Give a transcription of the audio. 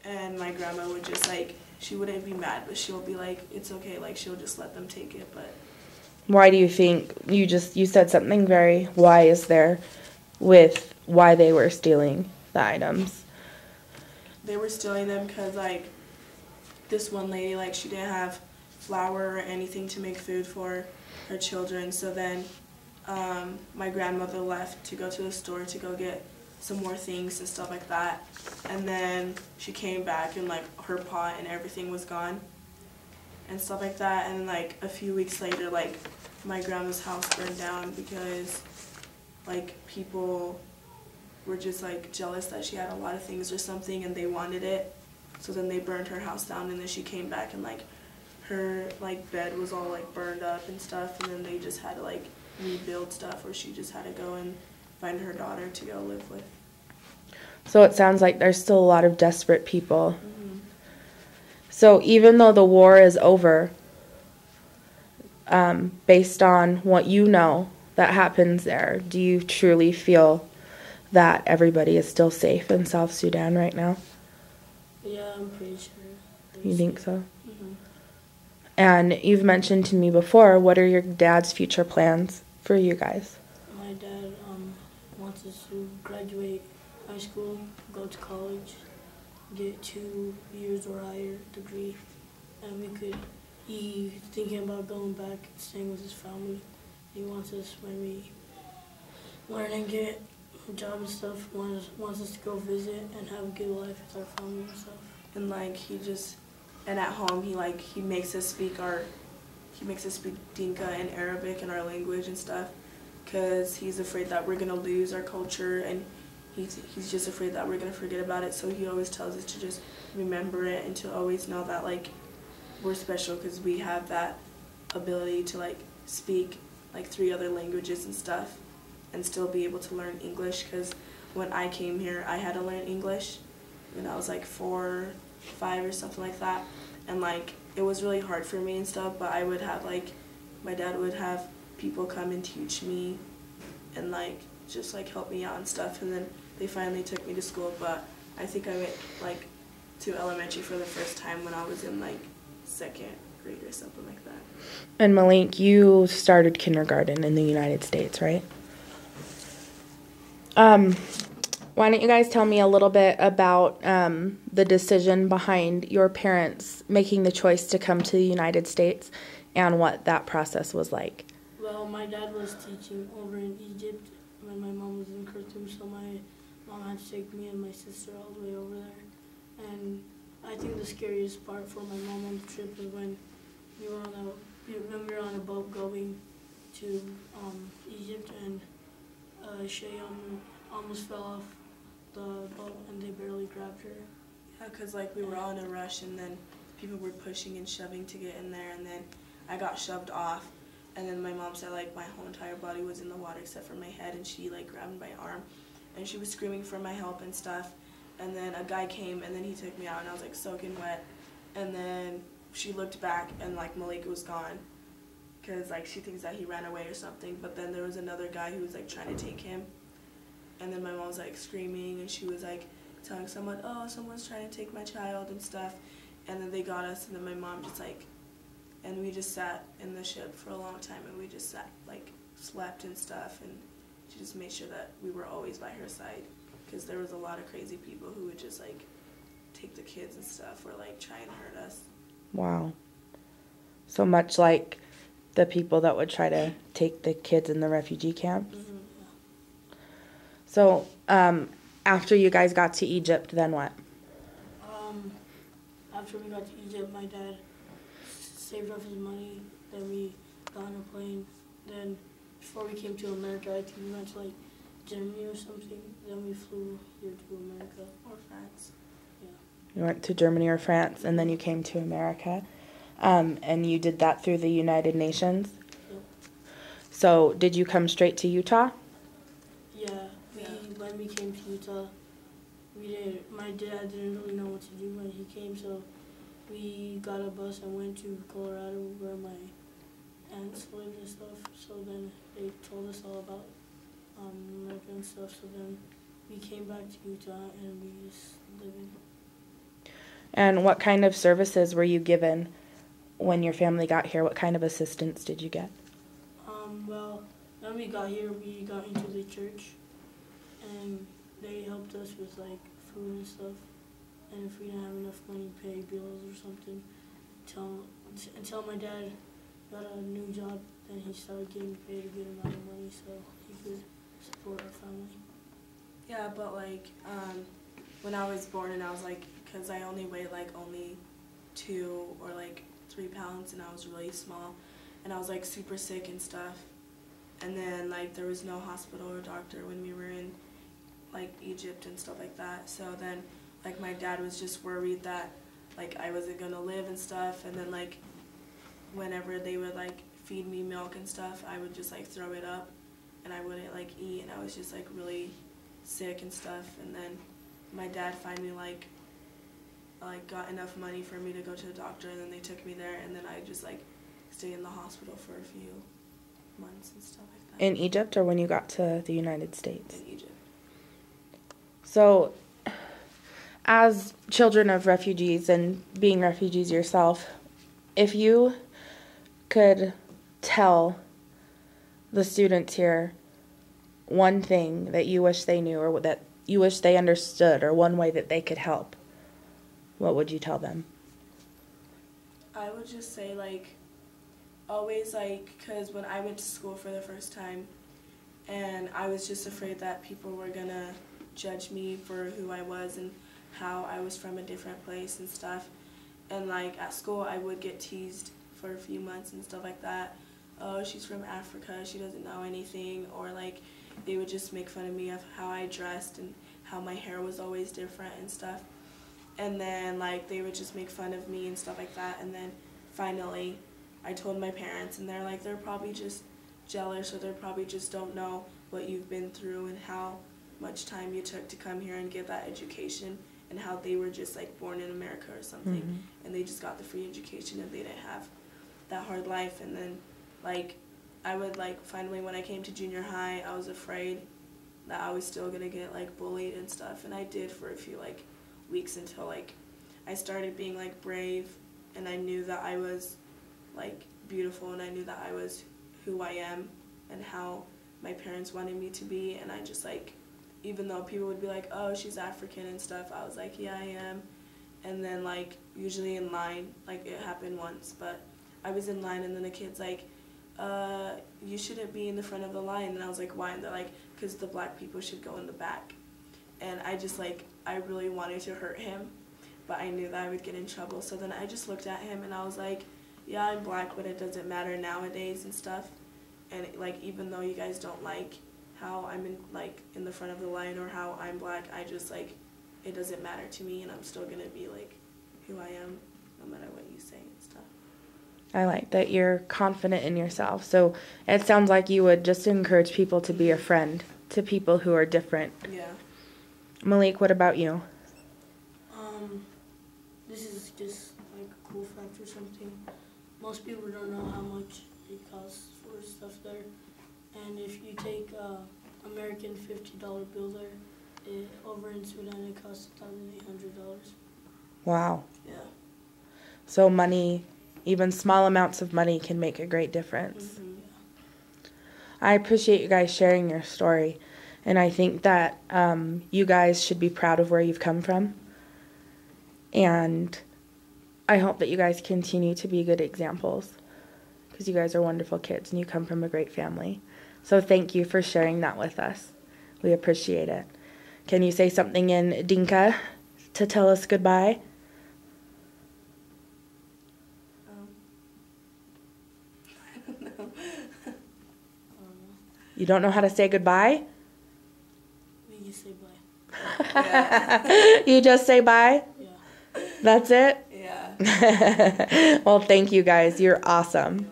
and my grandma would just, like, she wouldn't be mad, but she'll be like, it's okay, like, she'll just let them take it. But why do you think, you said something very wise there with why they were stealing the items? they were stealing them because, like, this one lady, like, she didn't have flour or anything to make food for her children, so then my grandmother left to go to the store to go get some more things and stuff like that, and then she came back and, like, her pot and everything was gone and stuff like that, and, like, a few weeks later, like, my grandma's house burned down because, like, people were just, like, jealous that she had a lot of things or something and they wanted it, so then they burned her house down, and then she came back and, like, her, like, bed was all, like, burned up and stuff, and then they just had to, like, rebuild stuff, or she just had to go and find her daughter to go live with. So it sounds like there's still a lot of desperate people. Mm-hmm. So even though the war is over, based on what you know that happens there, do you truly feel that everybody is still safe in South Sudan right now? Yeah, I'm pretty sure. You think so? Mm-hmm. And you've mentioned to me before, what are your dad's future plans for you guys? My dad wants us to graduate high school, go to college, get 2 years or higher degree, and he's thinking about going back and staying with his family. He wants us, when we learn and get a job and stuff, wants us to go visit and have a good life with our family and stuff. And, like, and at home he makes us speak Dinka and Arabic and our language and stuff, because he's afraid that we're gonna lose our culture, and he's just afraid that we're gonna forget about it. So he always tells us to just remember it and to always know that, like, we're special because we have that ability to, like, speak, like, 3 other languages and stuff and still be able to learn English, because when I came here I had to learn English when I was, like, 4, 5 or something like that, and, like, it was really hard for me and stuff, but I would have, like, my dad would have people come and teach me and, like, just, like, help me out and stuff, and then they finally took me to school. But I think I went, like, to elementary for the first time when I was in, like, 2nd grade or something like that. And Malek, you started kindergarten in the United States, right? Why don't you guys tell me a little bit about the decision behind your parents making the choice to come to the United States and what that process was like? Well, my dad was teaching over in Egypt when my mom was in Khartoum, so my mom had to take me and my sister all the way over there. And I think the scariest part for my mom on the trip was when we were on a boat going to Egypt, and Shay almost fell off the boat and they barely grabbed her. Yeah, because, like, we were all in a rush, and then people were pushing and shoving to get in there, and then I got shoved off, and then my mom said, like, my whole entire body was in the water except for my head, and she, like, grabbed my arm, and she was screaming for my help and stuff, and then a guy came, and then he took me out, and I was, like, soaking wet, and then she looked back, and, like, Malek was gone, because, like, she thinks that he ran away or something, but then there was another guy who was, like, trying to take him, and then my mom was, like, screaming, and she was, like, telling someone, oh, someone's trying to take my child and stuff, and then they got us, and then my mom just, like, and we just sat in the ship for a long time, and we just sat, like, slept and stuff, and she just made sure that we were always by her side, because there was a lot of crazy people who would just, like, take the kids and stuff, or, like, try and hurt us. Wow. So much like the people that would try to take the kids in the refugee camps? Mm-hmm. So, after you guys got to Egypt, then what? After we got to Egypt, my dad saved up his money, then we got on a plane. Then, before we came to America, I think we went to, like, Germany or something. Then we flew here to America. Or France. Yeah. You went to Germany or France, and then you came to America. And you did that through the United Nations? Yep. So, did you come straight to Utah? Yeah. When we came to Utah, my dad didn't really know what to do when he came, so we got a bus and went to Colorado where my aunts lived and stuff. So then they told us all about America and stuff. So then we came back to Utah and we just lived. And what kind of services were you given when your family got here? What kind of assistance did you get? Well, when we got here, we got into the church, and they helped us with like food and stuff. And if we didn't have enough money to pay bills or something, until my dad got a new job, then he started getting paid a good amount of money so he could support our family. Yeah, but like when I was born and I was like, because I only weighed like only 2 or like 3 pounds and I was really small and I was like super sick and stuff. And then like there was no hospital or doctor when we were in like Egypt and stuff like that. So then like my dad was just worried that like I wasn't gonna live and stuff. And then like whenever they would like feed me milk and stuff, I would just like throw it up and I wouldn't like eat and I was just like really sick and stuff. And then my dad finally like got enough money for me to go to the doctor, and then they took me there, and then I just like stayed in the hospital for a few months and stuff like that. In Egypt or when you got to the United States? In Egypt. So, as children of refugees and being refugees yourself, if you could tell the students here one thing that you wish they knew or that you wish they understood or one way that they could help, what would you tell them? I would just say like always like, because when I went to school for the first time and I was just afraid that people were gonna judge me for who I was and how I was from a different place and stuff. And like at school I would get teased for a few months and stuff like that. Oh, she's from Africa, she doesn't know anything. Or like they would just make fun of me of how I dressed and how my hair was always different and stuff. And then like they would just make fun of me and stuff like that. And then finally I told my parents, and they're like, they're probably just jealous, or they probably just don't know what you've been through and how much time you took to come here and get that education, and how they were just like born in America or something, and they just got the free education and they didn't have that hard life. And then like I would like finally when I came to junior high, I was afraid that I was still gonna get like bullied and stuff, and I did for a few like weeks until like I started being like brave, and I knew that I was like beautiful, and I knew that I was who I am and how my parents wanted me to be. And I just like, even though people would be like, oh, she's African and stuff, I was like, yeah, I am. And then like usually in line, like it happened once, but I was in line and then the kid's like, you shouldn't be in the front of the line. And I was like, why? And they're like, because the black people should go in the back. And I just like, I really wanted to hurt him, but I knew that I would get in trouble. So then I just looked at him and I was like, yeah, I'm black, but it doesn't matter nowadays and stuff. And like, even though you guys don't like how I'm in the front of the line or how I'm black, I just like, it doesn't matter to me, and I'm still gonna be like who I am no matter what you say and stuff. I like that you're confident in yourself. So it sounds like you would just encourage people to be a friend to people who are different. Yeah. Malik, what about you? This is just like a cool fact or something. Most people don't know how much it costs for stuff there. And if you take American $50 bill there, over in Sudan it costs $1,800. Wow. Yeah. So money, even small amounts of money can make a great difference. Mm-hmm. I appreciate you guys sharing your story. And I think that you guys should be proud of where you've come from. And I hope that you guys continue to be good examples, because you guys are wonderful kids and you come from a great family. So thank you for sharing that with us. We appreciate it. Can you say something in Dinka to tell us goodbye? I don't know. You don't know how to say goodbye? We just say bye. Yeah. You just say bye? Yeah. That's it? Yeah. Well, thank you guys. You're awesome.